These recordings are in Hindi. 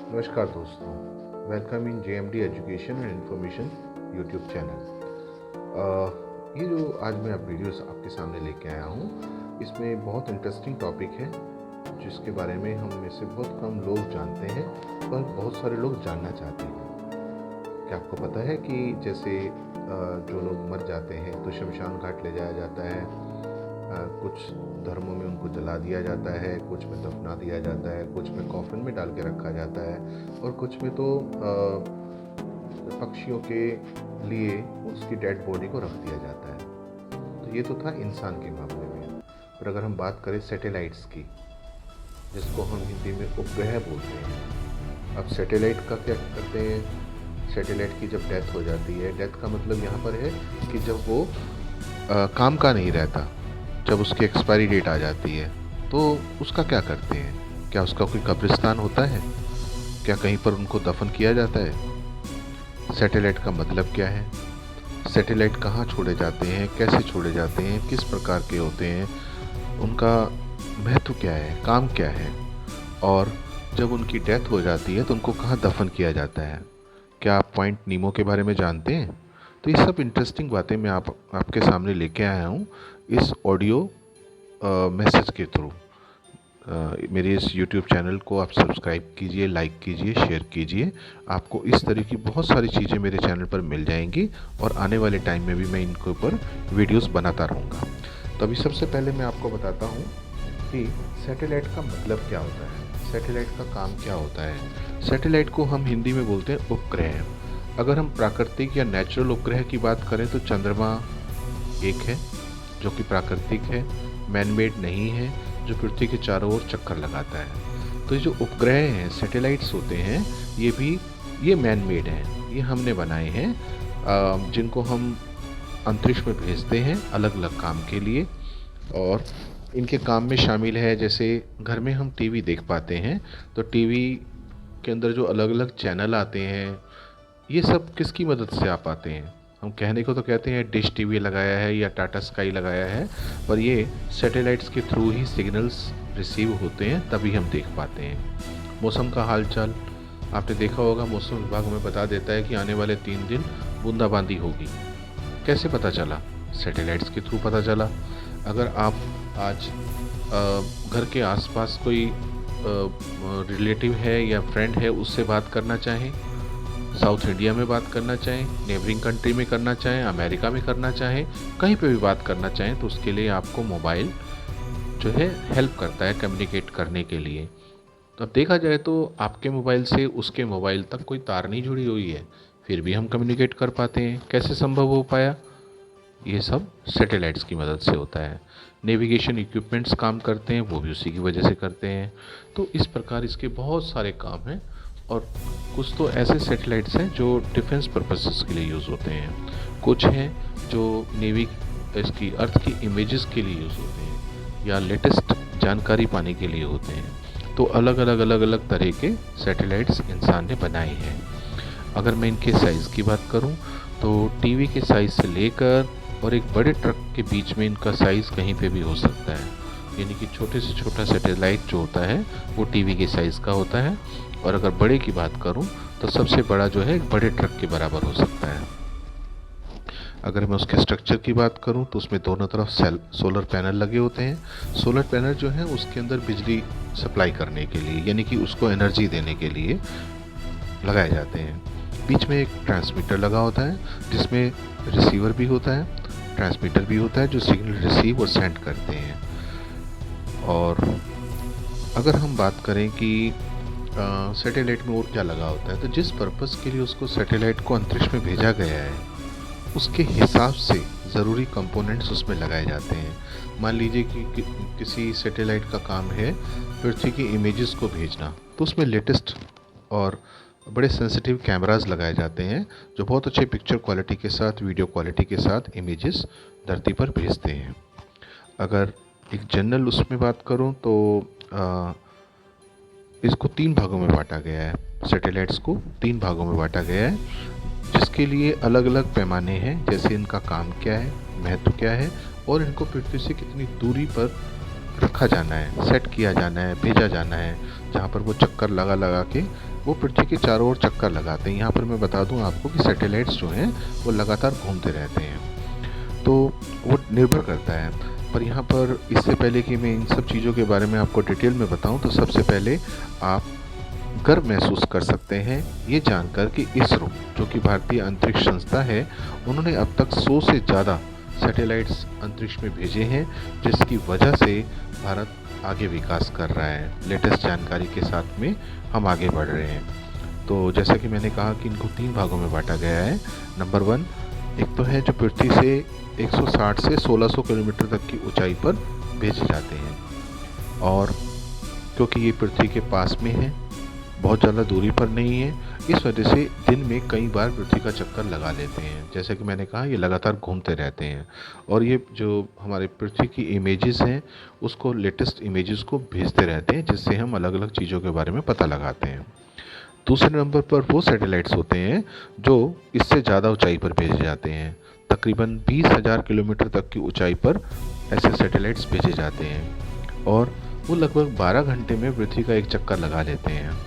नमस्कार दोस्तों, welcome in JMD education and information YouTube channel. ये जो आज मैं अब वीडियोस आपके सामने लेके आया हूँ, इसमें बहुत इंटरेस्टिंग टॉपिक है जिसके बारे में हम में से बहुत कम लोग जानते हैं, पर बहुत सारे लोग जानना चाहते हैं। क्या आपको पता है कि जैसे जो लोग मर जाते हैं तो शमशान घाट ले जाया जाता है, कुछ धर्मों में उनको जला दिया जाता है, कुछ में दफना दिया जाता है, कुछ में कॉफिन में डाल के रखा जाता है और कुछ में तो पक्षियों के लिए उसकी डेड बॉडी को रख दिया जाता है। तो ये तो था इंसान के मामले में। पर अगर हम बात करें सैटेलाइट्स की, जिसको हम हिंदी में उपग्रह बोलते हैं, अब सैटेलाइट का क्या करते हैं? सैटेलाइट की जब डेथ हो जाती है, डेथ का मतलब यहाँ पर है कि जब वो काम का नहीं रहता, जब उसकी एक्सपायरी डेट आ जाती है, तो उसका क्या करते हैं? क्या उसका कोई कब्रिस्तान होता है? क्या कहीं पर उनको दफन किया जाता है? सैटेलाइट का मतलब क्या है? सैटेलाइट कहाँ छोड़े जाते हैं, कैसे छोड़े जाते हैं, किस प्रकार के होते हैं, उनका महत्व क्या है, काम क्या है, और जब उनकी डेथ हो जाती है तो उनको कहाँ दफन किया जाता है? क्या आप पॉइंट नीमो के बारे में जानते हैं? तो ये सब इंटरेस्टिंग बातें मैं आपके सामने लेके आया हूँ इस ऑडियो मैसेज के थ्रू। मेरे इस YouTube चैनल को आप सब्सक्राइब कीजिए, लाइक कीजिए, शेयर कीजिए। आपको इस तरह की बहुत सारी चीज़ें मेरे चैनल पर मिल जाएंगी और आने वाले टाइम में भी मैं इनके ऊपर वीडियोस बनाता रहूँगा। तो अभी सबसे पहले मैं आपको बताता हूँ कि सैटेलाइट का मतलब क्या होता है, सैटेलाइट का काम क्या होता है। सैटेलाइट को हम हिंदी में बोलते हैं उपग्रह। अगर हम प्राकृतिक या नेचुरल उपग्रह की बात करें तो चंद्रमा एक है जो कि प्राकृतिक है, मैनमेड नहीं है, जो पृथ्वी के चारों ओर चक्कर लगाता है। तो ये जो उपग्रह हैं, सैटेलाइट्स होते हैं, ये मैनमेड हैं, ये हमने बनाए हैं, जिनको हम अंतरिक्ष में भेजते हैं अलग अलग काम के लिए। और इनके काम में शामिल है, जैसे घर में हम टीवी देख पाते हैं, तो टीवी के अंदर जो अलग अलग चैनल आते हैं, ये सब किसकी मदद से आ पाते हैं? हम कहने को तो कहते हैं डिश टीवी लगाया है या टाटा स्काई लगाया है, पर ये सैटेलाइट्स के थ्रू ही सिग्नल्स रिसीव होते हैं, तभी हम देख पाते हैं। मौसम का हालचाल आपने देखा होगा, मौसम विभाग हमें बता देता है कि आने वाले 3 दिन बूंदाबांदी होगी। कैसे पता चला? सैटेलाइट्स के थ्रू पता चला। अगर आप आज घर के आसपास कोई रिलेटिव है या फ्रेंड है, उससे बात करना चाहें, साउथ इंडिया में बात करना चाहें, नेबरिंग कंट्री में करना चाहें, अमेरिका में करना चाहें, कहीं पे भी बात करना चाहें, तो उसके लिए आपको मोबाइल जो है हेल्प करता है कम्युनिकेट करने के लिए। तो अब देखा जाए तो आपके मोबाइल से उसके मोबाइल तक कोई तार नहीं जुड़ी हुई है, फिर भी हम कम्युनिकेट कर पाते हैं। कैसे संभव हो पाया? ये सब सैटेलाइट्स की मदद से होता है। नेविगेशन इक्विपमेंट्स काम करते हैं, वो भी उसी की वजह से करते हैं। तो इस प्रकार इसके बहुत सारे काम हैं, और कुछ तो ऐसे सैटेलाइट्स हैं जो डिफेंस पर्पसेस के लिए यूज़ होते हैं, कुछ हैं जो इसकी अर्थ की इमेजेस के लिए यूज़ होते हैं या लेटेस्ट जानकारी पाने के लिए होते हैं। तो अलग अलग तरह के सैटेलाइट्स इंसान ने बनाए हैं। अगर मैं इनके साइज़ की बात करूं तो टीवी के साइज़ से लेकर और एक बड़े ट्रक के बीच में इनका साइज़ कहीं पे भी हो सकता है। यानी कि छोटे से छोटा सैटेलाइट जो होता है वो टीवी के साइज़ का होता है, और अगर बड़े की बात करूं तो सबसे बड़ा जो है एक बड़े ट्रक के बराबर हो सकता है। अगर मैं उसके स्ट्रक्चर की बात करूं तो उसमें दोनों तरफ सोलर पैनल लगे होते हैं। सोलर पैनल जो है उसके अंदर बिजली सप्लाई करने के लिए, यानी कि उसको एनर्जी देने के लिए लगाए जाते हैं। बीच में एक ट्रांसमीटर लगा होता है जिसमें रिसीवर भी होता है, ट्रांसमीटर भी होता है, जो सिग्नल रिसीव और सेंड करते हैं। और अगर हम बात करें कि सैटेलाइट में और क्या लगा होता है, तो जिस पर्पस के लिए उसको सैटेलाइट को अंतरिक्ष में भेजा गया है उसके हिसाब से ज़रूरी कंपोनेंट्स उसमें लगाए जाते हैं। मान लीजिए कि किसी सैटेलाइट का काम है पृथ्वी की इमेजेस को भेजना, तो उसमें लेटेस्ट और बड़े सेंसिटिव कैमरास लगाए जाते हैं जो बहुत अच्छे पिक्चर क्वालिटी के साथ, वीडियो क्वालिटी के साथ इमेजेस धरती पर भेजते हैं। अगर एक जनरल उसमें बात करूं तो इसको 3 भागों में बांटा गया है। सैटेलाइट्स को 3 भागों में बांटा गया है, जिसके लिए अलग अलग पैमाने हैं, जैसे इनका काम क्या है, महत्व क्या है, और इनको पृथ्वी से कितनी दूरी पर रखा जाना है, सेट किया जाना है, भेजा जाना है। जहाँ पर वो चक्कर लगा लगा के वो पृथ्वी के चारों ओर चक्कर लगाते हैं। यहाँ पर मैं बता दूँ आपको कि सैटेलाइट्स जो हैं वो लगातार घूमते रहते हैं, तो वो निर्भर करता है। पर यहाँ पर इससे पहले कि मैं इन सब चीज़ों के बारे में आपको डिटेल में बताऊँ, तो सबसे पहले आप गर्व महसूस कर सकते हैं ये जानकर कि इसरो, जो कि भारतीय अंतरिक्ष संस्था है, उन्होंने अब तक 100 से ज़्यादा सैटेलाइट्स अंतरिक्ष में भेजे हैं, जिसकी वजह से भारत आगे विकास कर रहा है। लेटेस्ट जानकारी के साथ में हम आगे बढ़ रहे हैं। तो जैसा कि मैंने कहा कि इनको 3 भागों में बांटा गया है। नंबर 1, एक तो है जो पृथ्वी से 160 से 1600 किलोमीटर तक की ऊंचाई पर भेजे जाते हैं, और क्योंकि ये पृथ्वी के पास में है, बहुत ज़्यादा दूरी पर नहीं है, इस वजह से दिन में कई बार पृथ्वी का चक्कर लगा लेते हैं। जैसे कि मैंने कहा, ये लगातार घूमते रहते हैं, और ये जो हमारे पृथ्वी की इमेजेस हैं उसको, लेटेस्ट इमेजेस को भेजते रहते हैं, जिससे हम अलग अलग चीज़ों के बारे में पता लगाते हैं। दूसरे नंबर पर वो सैटेलाइट्स होते हैं जो इससे ज़्यादा ऊंचाई पर भेजे जाते हैं। तकरीबन 20,000 किलोमीटर तक की ऊंचाई पर ऐसे सैटेलाइट्स भेजे जाते हैं, और वो लगभग 12 घंटे में पृथ्वी का एक चक्कर लगा लेते हैं।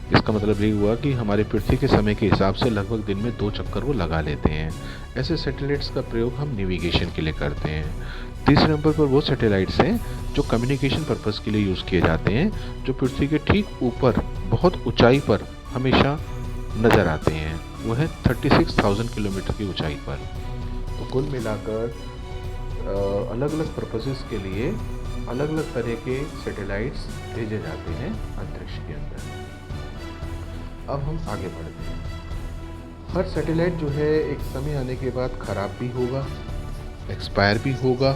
इसका मतलब ये हुआ कि हमारे पृथ्वी के समय के हिसाब से लगभग दिन में 2 चक्कर वो लगा लेते हैं। ऐसे सैटेलाइट्स का प्रयोग हम नेविगेशन के लिए करते हैं। तीसरे नंबर पर वो सैटेलाइट्स हैं जो कम्युनिकेशन पर्पस के लिए यूज़ किए जाते हैं, जो पृथ्वी के ठीक ऊपर बहुत ऊंचाई पर हमेशा नज़र आते हैं। वो है 36,000 किलोमीटर की ऊंचाई पर। तो कुल मिलाकर अलग अलग पर्पसेस के लिए अलग अलग तरह के सैटेलाइट्स भेजे जाते हैं अंतरिक्ष के अंदर। अब हम आगे बढ़ते हैं। हर सैटेलाइट जो है एक समय आने के बाद ख़राब भी होगा, एक्सपायर भी होगा,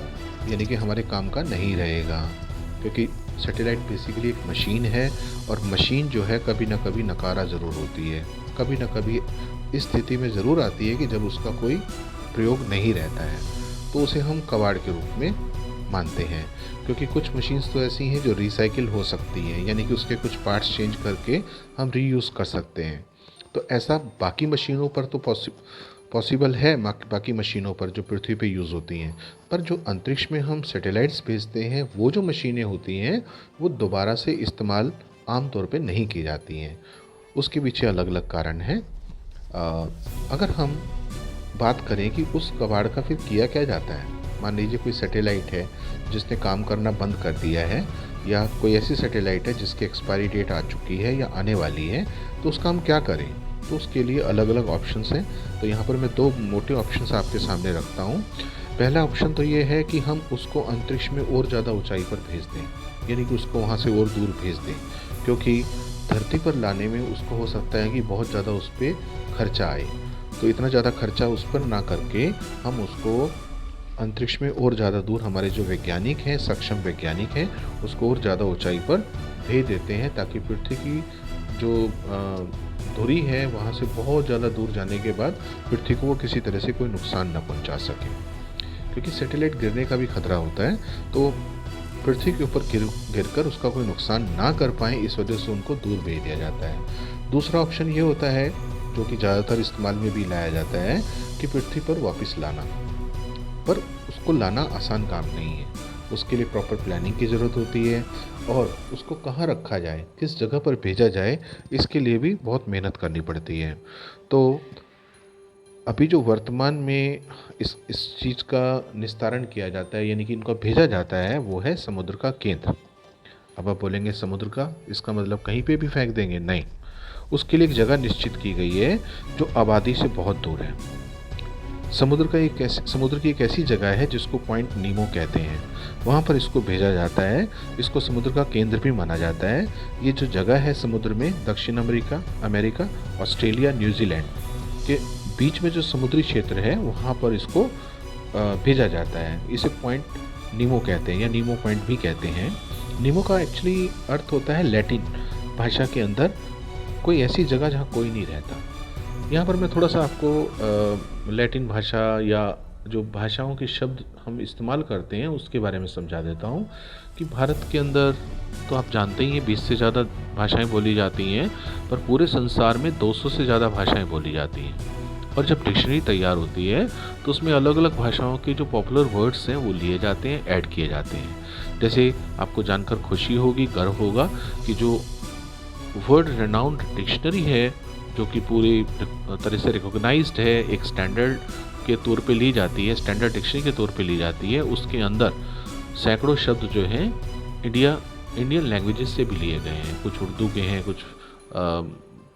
यानी कि हमारे काम का नहीं रहेगा, क्योंकि सैटेलाइट बेसिकली एक मशीन है, और मशीन जो है कभी ना कभी नकारा ज़रूर होती है, कभी ना कभी इस स्थिति में ज़रूर आती है कि जब उसका कोई प्रयोग नहीं रहता है, तो उसे हम कबाड़ के रूप में मानते हैं। क्योंकि कुछ मशीन्स तो ऐसी हैं जो रिसाइकिल हो सकती हैं, यानी कि उसके कुछ पार्ट्स चेंज करके हम रीयूज़ कर सकते हैं। तो ऐसा बाकी मशीनों पर तो पॉसिबल है, बाकी मशीनों पर जो पृथ्वी पे यूज़ होती हैं, पर जो अंतरिक्ष में हम सैटेलाइट्स भेजते हैं, वो जो मशीनें होती हैं वो दोबारा से इस्तेमाल आम तौर पे नहीं की जाती हैं। उसके पीछे अलग अलग कारण हैं। अगर हम बात करें कि उस कबाड़ का फिर किया क्या जाता है, मान लीजिए कोई सैटेलाइट है जिसने काम करना बंद कर दिया है, या कोई ऐसी सैटेलाइट है जिसकी एक्सपायरी डेट आ चुकी है या आने वाली है, तो उसका हम क्या करें? तो उसके लिए अलग अलग ऑप्शंस हैं। तो यहाँ पर मैं 2 मोटे ऑप्शंस आपके सामने रखता हूँ। पहला ऑप्शन तो ये है कि हम उसको अंतरिक्ष में और ज़्यादा ऊंचाई पर भेज दें, यानी कि उसको वहाँ से और दूर भेज दें, क्योंकि धरती पर लाने में उसको हो सकता है कि बहुत ज़्यादा उस पर खर्चा आए। तो इतना ज़्यादा खर्चा उस पर ना करके हम उसको अंतरिक्ष में और ज़्यादा दूर, हमारे जो वैज्ञानिक हैं, सक्षम वैज्ञानिक हैं, उसको और ज़्यादा ऊंचाई पर भेज देते हैं, ताकि पृथ्वी की जो धुरी है वहाँ से बहुत ज़्यादा दूर जाने के बाद पृथ्वी को वो किसी तरह से कोई नुकसान न पहुँचा सके। क्योंकि सैटेलाइट गिरने का भी खतरा होता है, तो पृथ्वी के ऊपर गिरकर उसका कोई नुकसान ना कर पाए, इस वजह से उनको दूर भेज दिया जाता है। दूसरा ऑप्शन ये होता है, जो कि ज़्यादातर इस्तेमाल में भी लाया जाता है, कि पृथ्वी पर वापस लाना। पर उसको लाना आसान काम नहीं है, उसके लिए प्रॉपर प्लानिंग की ज़रूरत होती है, और उसको कहाँ रखा जाए, किस जगह पर भेजा जाए, इसके लिए भी बहुत मेहनत करनी पड़ती है। तो अभी जो वर्तमान में इस चीज़ का निस्तारण किया जाता है, यानी कि इनको भेजा जाता है, वो है समुद्र का केंद्र। अब आप बोलेंगे समुद्र का, इसका मतलब कहीं पे भी फेंक देंगे? नहीं, उसके लिए एक जगह निश्चित की गई है जो आबादी से बहुत दूर है। समुद्र की एक ऐसी जगह है जिसको पॉइंट नीमो कहते हैं, वहाँ पर इसको भेजा जाता है। इसको समुद्र का केंद्र भी माना जाता है। ये जो जगह है समुद्र में, दक्षिण अमेरिका, ऑस्ट्रेलिया, न्यूजीलैंड के बीच में जो समुद्री क्षेत्र है, वहाँ पर इसको भेजा जाता है। इसे पॉइंट नीमो कहते हैं, या नीमो पॉइंट भी कहते हैं। नीमो का एक्चुअली अर्थ होता है लैटिन भाषा के अंदर कोई ऐसी जगह जहाँ कोई नहीं रहता। यहाँ पर मैं थोड़ा सा आपको लैटिन भाषा या जो भाषाओं के शब्द हम इस्तेमाल करते हैं उसके बारे में समझा देता हूँ। कि भारत के अंदर तो आप जानते ही हैं 20 से ज़्यादा भाषाएं बोली जाती हैं, पर पूरे संसार में 200 से ज़्यादा भाषाएं बोली जाती हैं। और जब डिक्शनरी तैयार होती है तो उसमें अलग अलग भाषाओं के जो पॉपुलर वर्ड्स हैं वो लिए जाते हैं, ऐड किए जाते हैं। जैसे आपको जानकर खुशी होगी, गर्व होगा कि जो वर्ल्ड रेनाउंड डिक्शनरी है जो कि पूरी तरह से रिकॉग्नाइज्ड है, एक स्टैंडर्ड के तौर पे ली जाती है, स्टैंडर्ड डिक्शनरी के तौर पे ली जाती है। उसके अंदर सैकड़ों शब्द जो हैं इंडियन लैंग्वेजेस से भी लिए गए हैं। कुछ उर्दू के हैं, कुछ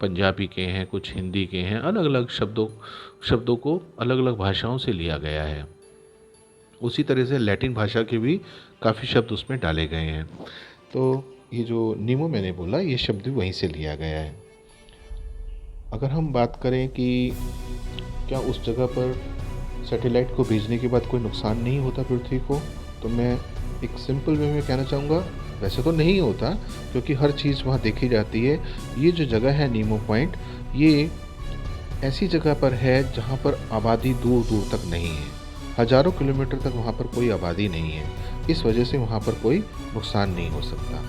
पंजाबी के हैं, कुछ हिंदी के हैं। अलग अलग शब्दों को अलग अलग भाषाओं से लिया गया है। उसी तरह से लैटिन भाषा के भी काफ़ी शब्द उसमें डाले गए हैं। तो ये जो नीमो मैंने बोला, ये शब्द भी वहीं से लिया गया है। अगर हम बात करें कि क्या उस जगह पर सैटेलाइट को भेजने के बाद कोई नुकसान नहीं होता पृथ्वी को, तो मैं एक सिंपल वे में कहना चाहूँगा, वैसे तो नहीं होता, क्योंकि हर चीज़ वहाँ देखी जाती है। ये जो जगह है नीमो पॉइंट, ये ऐसी जगह पर है जहाँ पर आबादी दूर दूर तक नहीं है। हज़ारों किलोमीटर तक वहाँ पर कोई आबादी नहीं है। इस वजह से वहाँ पर कोई नुकसान नहीं हो सकता।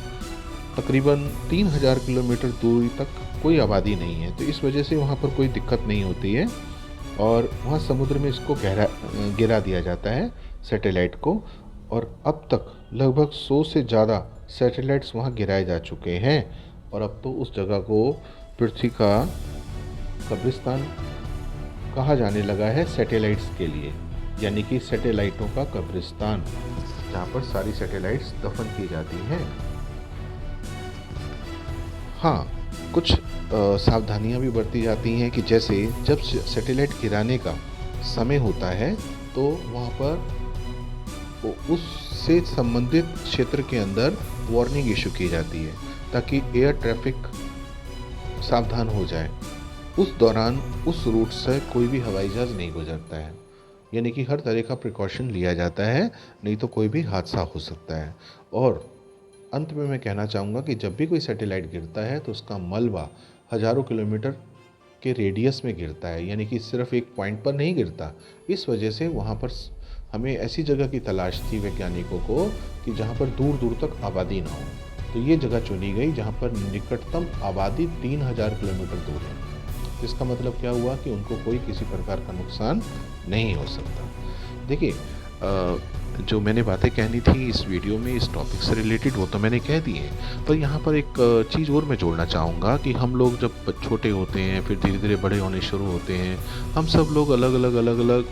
तकरीबन 3000 किलोमीटर दूरी तक कोई आबादी नहीं है, तो इस वजह से वहाँ पर कोई दिक्कत नहीं होती है। और वहाँ समुद्र में इसको गिरा दिया जाता है सैटेलाइट को। और अब तक लगभग 100 से ज़्यादा सैटेलाइट्स वहाँ गिराए जा चुके हैं। और अब तो उस जगह को पृथ्वी का कब्रिस्तान कहा जाने लगा है सैटेलाइट्स के लिए, यानी कि सैटेलाइटों का कब्रिस्तान, जहाँ पर सारी सैटेलाइट्स दफन की जाती हैं। हाँ, कुछ सावधानियां भी बरती जाती हैं कि जैसे जब सैटेलाइट गिराने का समय होता है तो वहाँ पर उससे संबंधित क्षेत्र के अंदर वार्निंग इशू की जाती है, ताकि एयर ट्रैफिक सावधान हो जाए। उस दौरान उस रूट से कोई भी हवाई जहाज़ नहीं गुजरता है, यानी कि हर तरह का प्रिकॉशन लिया जाता है, नहीं तो कोई भी हादसा हो सकता है। और अंत में मैं कहना चाहूँगा कि जब भी कोई सैटेलाइट गिरता है तो उसका मलबा हज़ारों किलोमीटर के रेडियस में गिरता है, यानी कि सिर्फ एक पॉइंट पर नहीं गिरता। इस वजह से वहाँ पर हमें ऐसी जगह की तलाश थी वैज्ञानिकों को कि जहाँ पर दूर दूर तक आबादी ना हो। तो ये जगह चुनी गई जहाँ पर निकटतम आबादी 3000 किलोमीटर दूर है। इसका मतलब क्या हुआ कि उनको कोई किसी प्रकार का नुकसान नहीं हो सकता। देखिए, जो मैंने बातें कहनी थी इस वीडियो में इस टॉपिक से रिलेटेड, वो तो मैंने कह दी है। पर यहाँ पर एक चीज़ और मैं जोड़ना चाहूँगा कि हम लोग जब छोटे होते हैं, फिर धीरे धीरे बड़े होने शुरू होते हैं, हम सब लोग अलग अलग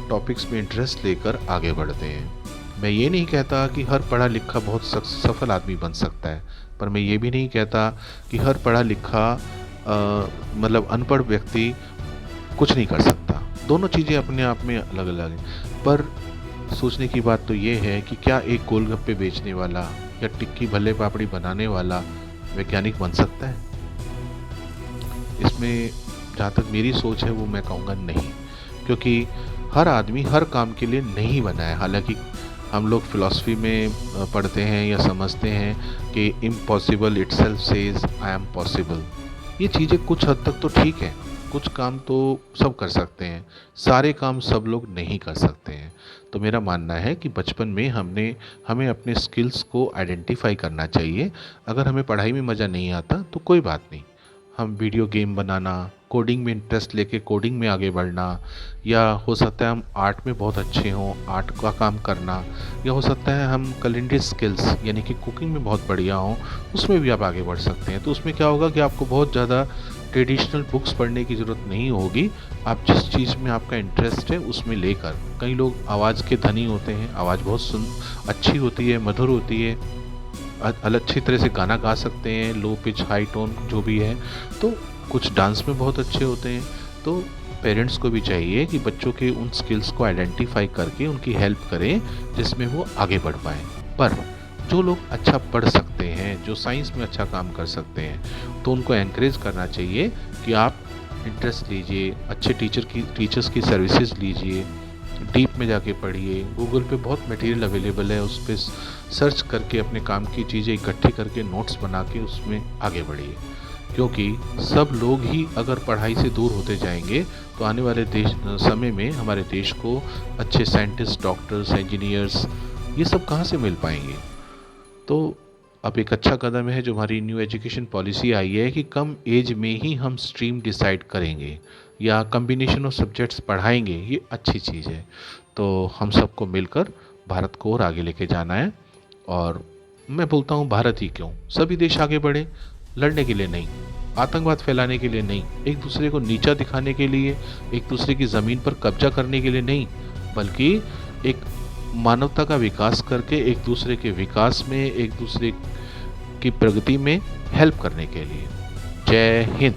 टॉपिक्स में इंटरेस्ट लेकर आगे बढ़ते हैं। मैं ये नहीं कहता कि हर पढ़ा लिखा बहुत सफल आदमी बन सकता है, पर मैं ये भी नहीं कहता कि हर पढ़ा लिखा मतलब अनपढ़ व्यक्ति कुछ नहीं कर सकता। दोनों चीज़ें अपने आप में अलग अलग हैं। पर सोचने की बात तो ये है कि क्या एक गोलगप्पे बेचने वाला या टिक्की भल्ले पापड़ी बनाने वाला वैज्ञानिक बन सकता है? इसमें जहाँ तक मेरी सोच है वो मैं कहूँगा नहीं, क्योंकि हर आदमी हर काम के लिए नहीं बना है। हालांकि हम लोग फिलॉसफी में पढ़ते हैं या समझते हैं कि impossible itself says I am possible. ये चीज़ें कुछ हद तक तो ठीक है, कुछ काम तो सब कर सकते हैं, सारे काम सब लोग नहीं कर सकते हैं। तो मेरा मानना है कि बचपन में हमें अपने स्किल्स को आइडेंटिफाई करना चाहिए। अगर हमें पढ़ाई में मज़ा नहीं आता तो कोई बात नहीं, हम वीडियो गेम बनाना, कोडिंग में इंटरेस्ट लेके कोडिंग में आगे बढ़ना, या हो सकता है हम आर्ट में बहुत अच्छे हों, आर्ट का काम करना, या हो सकता है हम culinary स्किल्स यानी कि कुकिंग में बहुत बढ़िया हों, उसमें भी आप आगे बढ़ सकते हैं। तो उसमें क्या होगा कि आपको बहुत ज़्यादा ट्रेडिशनल बुक्स पढ़ने की ज़रूरत नहीं होगी। आप जिस चीज़ में आपका इंटरेस्ट है उसमें लेकर, कई लोग आवाज़ के धनी होते हैं, आवाज़ बहुत अच्छी होती है, मधुर होती है, अच्छी तरह से गाना गा सकते हैं, लो पिच हाई टोन जो भी है, तो कुछ डांस में बहुत अच्छे होते हैं। तो पेरेंट्स को भी चाहिए कि बच्चों के उन स्किल्स को आइडेंटिफाई करके उनकी हेल्प करें जिसमें वो आगे बढ़ पाएँ। पर जो लोग अच्छा पढ़ सकते हैं, जो साइंस में अच्छा काम कर सकते हैं, तो उनको एनकरेज करना चाहिए कि आप इंटरेस्ट लीजिए, अच्छे टीचर्स की सर्विसेज लीजिए, डीप में जाके पढ़िए। गूगल पे बहुत मटेरियल अवेलेबल है, उस पर सर्च करके अपने काम की चीज़ें इकट्ठी करके नोट्स बना के उसमें आगे बढ़िए। क्योंकि सब लोग ही अगर पढ़ाई से दूर होते जाएंगे तो आने वाले समय में हमारे देश को अच्छे साइंटिस्ट, डॉक्टर्स, इंजीनियर्स ये सब कहाँ से मिल पाएंगे। तो अब एक अच्छा कदम है जो हमारी न्यू एजुकेशन पॉलिसी आई है कि कम एज में ही हम स्ट्रीम डिसाइड करेंगे या कम्बिनेशन ऑफ सब्जेक्ट्स पढ़ाएंगे। ये अच्छी चीज़ है। तो हम सबको मिलकर भारत को और आगे लेके जाना है। और मैं बोलता हूँ भारत ही क्यों, सभी देश आगे बढ़े, लड़ने के लिए नहीं, आतंकवाद फैलाने के लिए नहीं, एक दूसरे को नीचा दिखाने के लिए, एक दूसरे की ज़मीन पर कब्जा करने के लिए नहीं, बल्कि एक मानवता का विकास करके एक दूसरे के विकास में, एक दूसरे की प्रगति में हेल्प करने के लिए। जय हिंद।